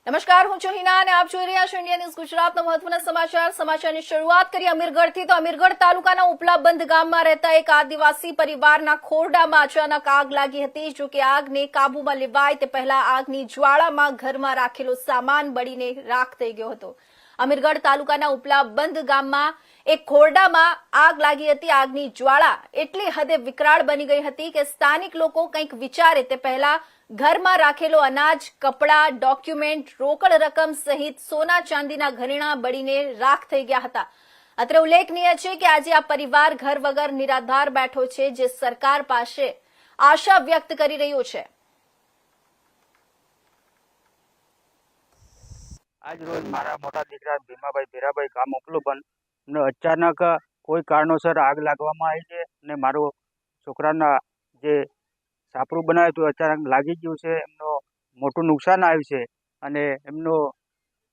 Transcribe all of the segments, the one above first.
નમસ્કાર, હું છું હિના અને આપ જોઈ રહ્યા છો ઇન્ડિયા ન્યૂઝ ગુજરાતના મહત્વના સમાચારની શરૂઆત કરી અમીરગઢથી। તો અમીરગઢ તાલુકાના ઉપલાબંધ ગામમાં રહેતા એક આદિવાસી પરિવારના ખોરડામાં અચાનક આગ લાગી હતી। જો કે આગને કાબૂમાં લેવાય તે પહેલા આગની જ્વાળામાં ઘરમાં રાખેલો સામાન બળીને રાખ થઈ ગયો હતો। અમીરગઢ તાલુકાના ઉપલાબંધ ગામમાં એક ખોરડામાં આગ લાગી હતી। આગની જ્વાળા એટલી હદે વિકરાળ બની ગઈ હતી કે સ્થાનિક લોકો કંઈક વિચારે તે પહેલા ઘરમાં રાખેલો અનાજ, કપડા, ડોક્યુમેન્ટ, રોકડ રકમ સહિત સોના ચાંદીના ઘરેણા બળીને રાખ થઈ ગયા હતા। અત્રે ઉલ્લેખનીય છે કે આજે આ પરિવાર ઘર વગર નિરાધાર બેઠો છે, જે સરકાર પાસે આશા વ્યક્ત કરી રહ્યો છે। આજ રોજ મારા મોટા દીકરા ભીમાભાઈ ભેરાભાઈ ગામ ઉપલુબન ને અચાનક કોઈ કારણોસર આગ લાગવામાં આવી છે અને મારો છોકરાના જે સાપરું બનાવ્યું હતું અચાનક લાગી ગયું છે। એમનો મોટું નુકસાન આવ્યું છે અને એમનો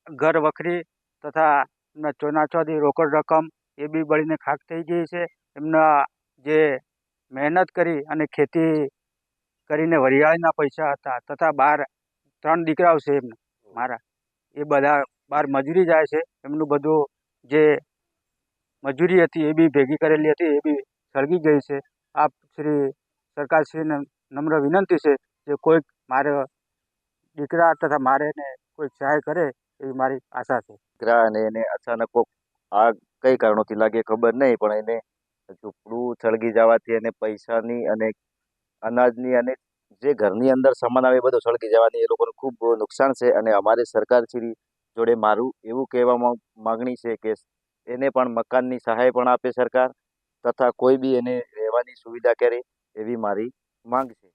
ઘર વખરી તથા એમના ચોનાચોદી રોકડ રકમ એ બી બળીને ખાક થઈ ગઈ છે। એમના જે મહેનત કરી અને ખેતી કરીને વરિયાળીના પૈસા હતા તથા 3 દીકરાઓ છે એમના મારા, એ બધા બહાર મજૂરી જાય છે। એમનું બધું જે મજૂરી હતી એ બી ભેગી કરેલી હતી એ બી સળગી ગઈ છે। આપ શ્રી સરકારશ્રીને નમ્ર વિનંતી છે કે કોઈક મારે દીકરા તથા મારે ને કોઈ સહાય કરે એવી મારી આશા છે। દીકરા અને એને અચાનક કોક આગ કઈ કારણોથી લાગે ખબર નહીં, પણ એને ઝૂંપડું સળગી જવાથી અને પૈસાની અને અનાજની અને જે ઘરની અંદર સામાન આવે એ બધું સળગી જવાની એ લોકોને ખૂબ નુકસાન છે। અને અમારે સરકારશ્રી જોડે મારું એવું કહેવામાં માગણી છે કે એને પણ મકાનની સહાય પણ આપે સરકાર, તથા કોઈ બી એને રહેવાની સુવિધા કરે એવી મારી માંગ છે।